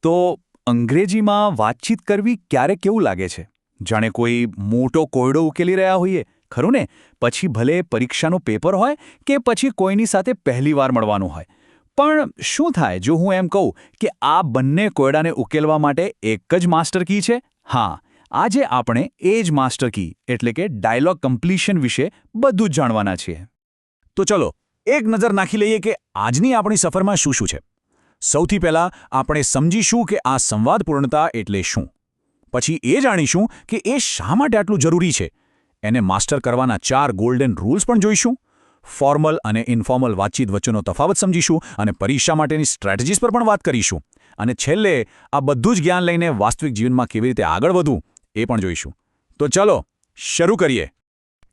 તો અંગ્રેજીમાં વાતચીત કરવી ક્યારેક કેવું લાગે છે? જાણે કોઈ મોટો કોયડો ઉકેલી રહ્યા હોઈએ, ખરું ને? પછી ભલે પરીક્ષાનું પેપર હોય કે પછી કોઈની સાથે પહેલીવાર મળવાનું હોય. પણ શું થાય જો હું એમ કહું કે આ બંને કોયડાને ઉકેલવા માટે એક જ માસ્ટર કી છે? હા, આજે આપણે એ જ માસ્ટર કી એટલે કે ડાયલોગ કમ્પ્લીશન વિશે બધું જ જાણવાના છીએ. તો ચલો એક નજર નાખી લઈએ કે આજની આપણી સફરમાં શું શું છે. સૌથી પહેલાં આપણે સમજીશું કે આ સંવાદપૂર્ણતા એટલે શું. પછી એ જાણીશું કે એ શા માટે આટલું જરૂરી છે. એને માસ્ટર કરવાના 4 ગોલ્ડન રૂલ્સ પણ જોઈશું. ફોર્મલ અને ઇન્ફોર્મલ વાતચીત વચ્ચેનો તફાવત સમજીશું અને પરીક્ષા માટેની સ્ટ્રેટેજીસ પર પણ વાત કરીશું. અને છેલ્લે આ બધું જ જ્ઞાન લઈને વાસ્તવિક જીવનમાં કેવી રીતે આગળ વધવું એ પણ જોઈશું. તો ચલો શરૂ કરીએ.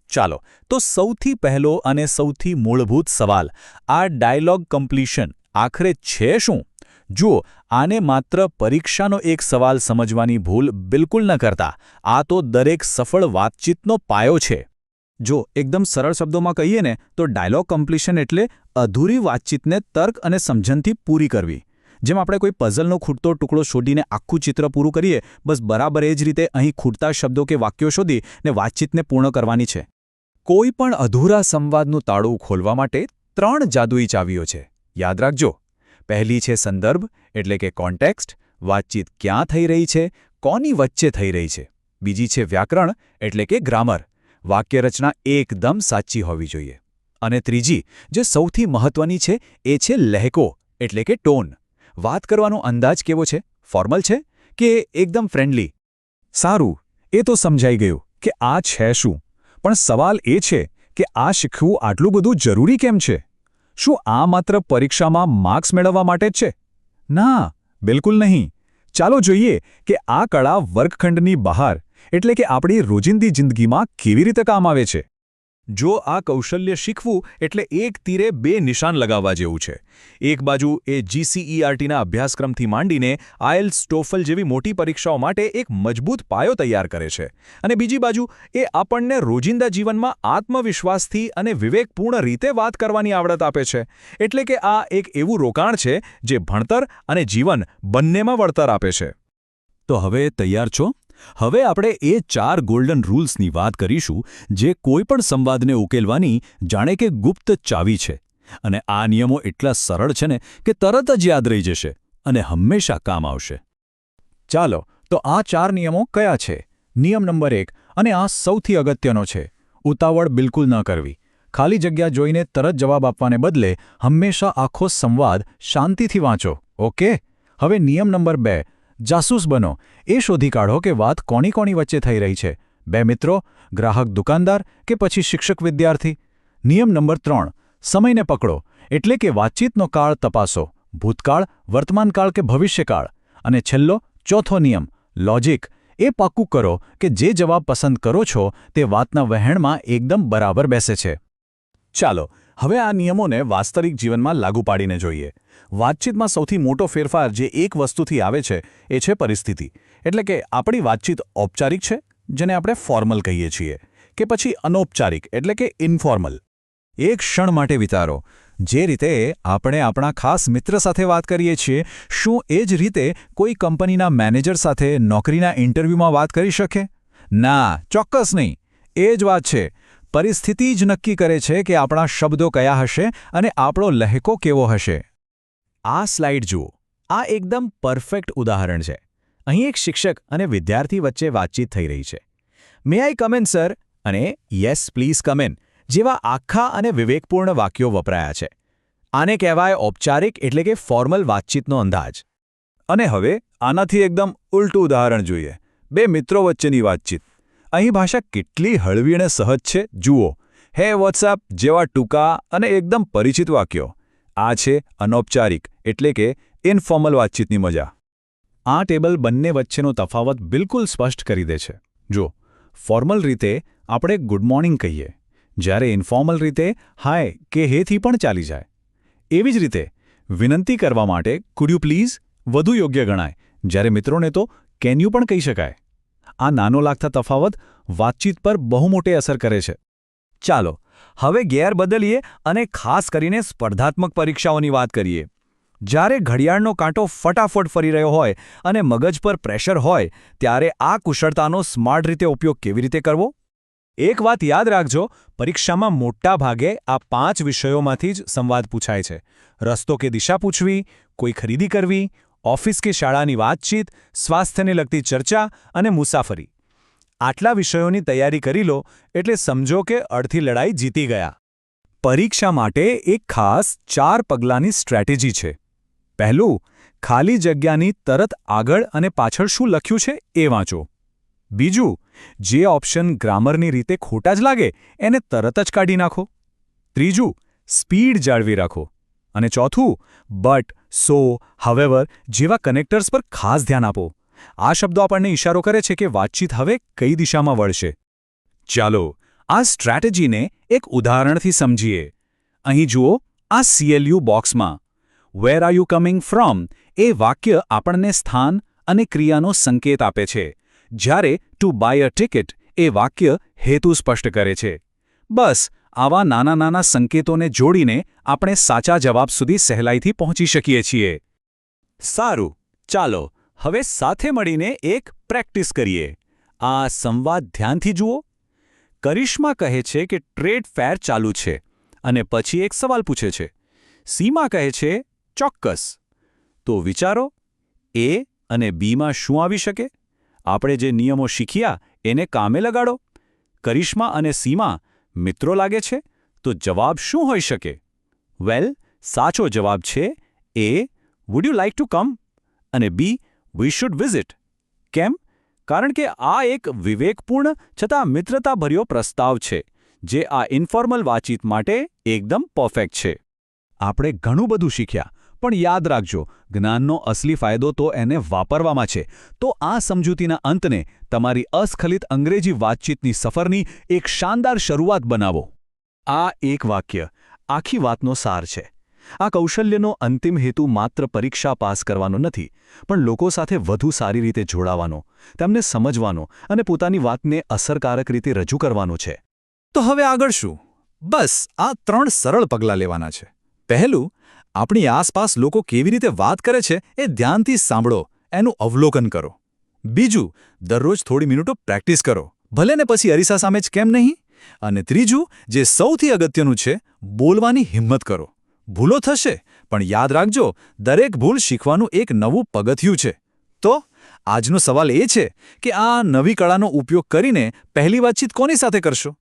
ચાલો તો સૌથી પહેલો અને સૌથી મૂળભૂત સવાલ, આ ડાયલોગ કમ્પ્લીશન આખરે છે શું? જુઓ, આને માત્ર પરીક્ષાનો એક સવાલ સમજવાની ભૂલ બિલકુલ ન કરતા. આ તો દરેક સફળ વાતચીતનો પાયો છે. જો એકદમ સરળ શબ્દોમાં કહીએ ને તો ડાયલોગ કમ્પ્લીશન એટલે અધૂરી વાતચીતને તર્ક અને સમજણથી પૂરી કરવી. જેમ આપણે કોઈ પઝલનો ખૂટતો ટુકડો શોધીને આખું ચિત્ર પૂરું કરીએ, બસ બરાબર એ જ રીતે અહીં ખૂટતા શબ્દો કે વાક્યો શોધીને વાતચીતને પૂર્ણ કરવાની છે. કોઈ પણ અધૂરા સંવાદનું તાળું ખોલવા માટે 3 જાદુઈ ચાવીઓ છે. યાદ રાખજો. પહેલી છે સંદર્ભ એટલે કે કોન્ટેક્સ્ટ, વાતચીત ક્યાં થઈ રહી છે, કોની વચ્ચે થઈ રહી છે. બીજી છે વ્યાકરણ એટલે કે ગ્રામર, વાક્યરચના એકદમ સાચી હોવી જોઈએ. અને ત્રીજી જે સૌથી મહત્વની છે એ છે લહેકો એટલે કે ટોન. વાત કરવાનો અંદાજ કેવો છે? ફોર્મલ છે કે એકદમ ફ્રેન્ડલી? સારું, એ તો સમજાઈ ગયું કે આ છે શું. પણ સવાલ એ છે કે આ શીખવું આટલું બધું જરૂરી કેમ છે? શું આ માત્ર પરીક્ષામાં માર્ક્સ મેળવવા માટે જ છે? ના, બિલકુલ નહીં. ચાલો જોઈએ કે આ કળા વર્ગખંડની બહાર એટલે કે આપણી રોજિંદી જિંદગીમાં કેવી રીતે કામ આવે છે. જો આ કૌશલ્ય શીખવું એટલે એક તીરે 2 નિશાન લગાવવા જેવું છે. એક બાજુ એ GCERTના અભ્યાસક્રમથી માંડીને IELTS, TOEFL જેવી મોટી પરીક્ષાઓ માટે એક મજબૂત પાયો તૈયાર કરે છે. અને બીજી બાજુ એ આપણને રોજિંદા જીવનમાં આત્મવિશ્વાસથી અને વિવેકપૂર્ણ રીતે વાત કરવાની આવડત આપે છે. એટલે કે આ એક એવું રોકાણ છે જે ભણતર અને જીવન બંનેમાં વળતર આપે છે. તો હવે તૈયાર છો? હવે આપણે એ 4 ગોલ્ડન રૂલ્સની વાત કરીશું જે કોઈપણ સંવાદને ઉકેલવાની જાણે કે ગુપ્ત ચાવી છે. અને આ નિયમો એટલા સરળ છે ને કે તરત જ યાદ રહી જશે અને હંમેશા કામ આવશે. ચાલો તો આ 4 નિયમો કયા છે? નિયમ નંબર 1, અને આ સૌથી અગત્યનો છે, ઉતાવળ બિલકુલ ન કરવી. ખાલી જગ્યા જોઈને તરત જવાબ આપવાને બદલે હંમેશા આખો સંવાદ શાંતિથી વાંચો. ઓકે? હવે નિયમ નંબર 2, જાસૂસ બનો. એ શોધી કાઢો કે વાત કોની વચ્ચે થઈ રહી છે. 2 મિત્રો, ગ્રાહક દુકાનદાર કે પછી શિક્ષક વિદ્યાર્થી. નિયમ નંબર 3, સમયને પકડો એટલે કે વાતચીતનો કાળ તપાસો, ભૂતકાળ, વર્તમાનકાળ કે ભવિષ્યકાળ. અને છેલ્લો, ચોથો નિયમ, લોજિક. એ પાક્કું કરો કે જે જવાબ પસંદ કરો છો તે વાતના વહેણમાં એકદમ બરાબર બેસે છે. ચાલો હવે આ નિયમોને વાસ્તવિક જીવનમાં લાગુ પાડીને જોઈએ. વાતચીતમાં સૌથી મોટો ફેરફાર જે એક વસ્તુથી આવે છે એ છે પરિસ્થિતિ. એટલે કે આપણી વાતચીત ઔપચારિક છે, જેને આપણે ફોર્મલ કહીએ છીએ, કે પછી અનૌપચારિક એટલે કે ઇન્ફોર્મલ. એક ક્ષણ માટે વિચારો, જે રીતે આપણે આપણા ખાસ મિત્ર સાથે વાત કરીએ છીએ, શું એ જ રીતે કોઈ કંપનીના મેનેજર સાથે નોકરીના ઇન્ટરવ્યૂમાં વાત કરી શકે? ના, ચોક્કસ નહીં. એ જ વાત છે. પરિસ્થિતિ જ નક્કી કરે છે કે આપણા શબ્દો કયા હશે અને આપણો લહેકો કેવો હશે. આ સ્લાઇડ જુઓ. આ એકદમ પરફેક્ટ ઉદાહરણ છે. અહીં એક શિક્ષક અને વિદ્યાર્થી વચ્ચે વાતચીત થઈ રહી છે. મે આઈ કમ ઇન સર અને યસ પ્લીઝ કમ ઇન જેવા આખા અને વિવેકપૂર્ણ વાક્યો વપરાયા છે. આને કહેવાય ઔપચારિક એટલે કે ફોર્મલ વાતચીતનો અંદાજ. અને હવે આનાથી એકદમ ઉલટું ઉદાહરણ જોઈએ. 2 મિત્રો વચ્ચેની વાતચીત. અહીં ભાષા કેટલી હળવી અને સહજ છે જુઓ. હે વોટ્સએપ જેવા ટૂંકા અને એકદમ પરિચિત વાક્યો. આ છે અનૌપચારિક એટલે કે ઇનફોર્મલ વાતચીતની મજા. આ ટેબલ બંને વચ્ચેનો તફાવત બિલકુલ સ્પષ્ટ કરી દે છે. જો ફોર્મલ રીતે આપણે ગુડ મોર્નિંગ કહીએ, જ્યારે ઇન્ફોર્મલ રીતે હાય કે હેથી પણ ચાલી જાય. એવી જ રીતે વિનંતી કરવા માટે કુડ યુ પ્લીઝ વધુ યોગ્ય ગણાય, જ્યારે મિત્રોને તો કેન યુ પણ કહી શકાય. આ નાનો લાગતા તફાવત વાતચીત પર બહુ મોટી અસર કરે છે. ચાલો હવે ગેર બદલીએ અને ખાસ કરીને સ્પર્ધાત્મક પરીક્ષાઓની વાત કરીએ. જ્યારે ઘડિયાળનો કાંટો ફટાફટ ફરી રહ્યો હોય અને મગજ પર પ્રેશર હોય ત્યારે આ કુશળતાનો સ્માર્ટ રીતે ઉપયોગ કેવી રીતે કરવો? એક વાત યાદ રાખજો, પરીક્ષામાં મોટા ભાગે આ 5 વિષયોમાંથી જ સંવાદ પૂછાય છે. રસ્તો કે દિશા પૂછવી, કોઈ ખરીદી કરવી, ઓફિસ કે શાળાની વાતચીત, સ્વાસ્થ્યને લગતી ચર્ચા અને મુસાફરી. આટલા વિષયોની તૈયારી કરી લો એટલે સમજો કે અડધી લડાઈ જીતી ગયા. પરીક્ષા માટે એક ખાસ 4 પગલાંની સ્ટ્રેટેજી છે. પહેલું, ખાલી જગ્યાની તરત આગળ અને પાછળ શું લખ્યું છે એ વાંચો. બીજું, જે ઓપ્શન ગ્રામરની રીતે ખોટા જ લાગે એને તરત જ કાઢી નાખો. ત્રીજું, સ્પીડ જાળવી રાખો. અને ચોથું, બટ, સો, હાવેવર જેવા કનેક્ટર્સ પર ખાસ ધ્યાન આપો. આ શબ્દો આપણને ઇશારો કરે છે કે વાતચીત હવે કઈ દિશામાં વળશે. ચાલો આ સ્ટ્રેટેજીને એક ઉદાહરણથી સમજીએ. અહીં જુઓ, આ CLU બોક્સમાં where are you coming from એ વાક્ય આપણને સ્થાન અને ક્રિયાનો સંકેત આપે છે, જ્યારે ટુ બાય અ ટિકિટ એ વાક્ય હેતુ સ્પષ્ટ કરે છે. બસ આવા નાના નાના સંકેતોને જોડીને આપણે સાચા જવાબ સુધી સહેલાઈથી પહોંચી શકીએ છીએ. સારું, ચાલો હવે સાથે મળીને એક પ્રેક્ટિસ કરીએ. આ સંવાદ ધ્યાનથી જુઓ. કરિશ્મા કહે છે કે ટ્રેડ ફેર ચાલુ છે અને પછી એક સવાલ પૂછે છે. સીમા કહે છે ચોક્કસ. તો વિચારો, A અને Bમાં શું આવી શકે? આપણે જે નિયમો શીખ્યા એને કામે લગાડો. કરિશ્મા અને સીમા મિત્રો લાગે છે, તો જવાબ શું હોઈ શકે? વેલ, સાચો જવાબ છે A, would you like to come? અને B, વી શુડ વિઝિટ. કેમ? કારણ કે આ એક વિવેકપૂર્ણ છતાં મિત્રતાભર્યો પ્રસ્તાવ છે, જે આ ઇન્ફોર્મલ વાતચીત માટે એકદમ પરફેક્ટ છે. આપણે ઘણું બધું શીખ્યા, પણ યાદ રાખજો, જ્ઞાનનો અસલી ફાયદો તો એને વાપરવામાં છે. તો આ સમજૂતીના અંતને તમારી અસ્ખલિત અંગ્રેજી વાતચીતની સફરની એક શાનદાર શરૂઆત બનાવો. આ એક વાક્ય આખી વાતનો સાર છે. આ કૌશલ્યનો અંતિમ હેતુ માત્ર પરીક્ષા પાસ કરવાનો નથી, પણ લોકો સાથે વધુ સારી રીતે જોડાવાનો, તેમને સમજવાનો અને પોતાની વાતને અસરકારક રીતે રજૂ કરવાનો છે. તો હવે આગળ શું? બસ આ 3 સરળ પગલાં લેવાના છે. પહેલું, આપણી આસપાસ લોકો કેવી રીતે વાત કરે છે એ ધ્યાનથી સાંભળો, એનું અવલોકન કરો. બીજું, દરરોજ થોડી મિનિટો પ્રેક્ટિસ કરો, ભલે ને પછી અરીસા સામે જ કેમ નહીં. અને ત્રીજું, જે સૌથી અગત્યનું છે, બોલવાની હિંમત કરો. ભૂલો થશે, પણ યાદ રાખજો, દરેક ભૂલ શીખવાનું એક નવું પગથિયું છે. તો આજનો સવાલ એ છે કે આ નવી કળાનો ઉપયોગ કરીને પહેલી વાતચીત કોની સાથે કરશો?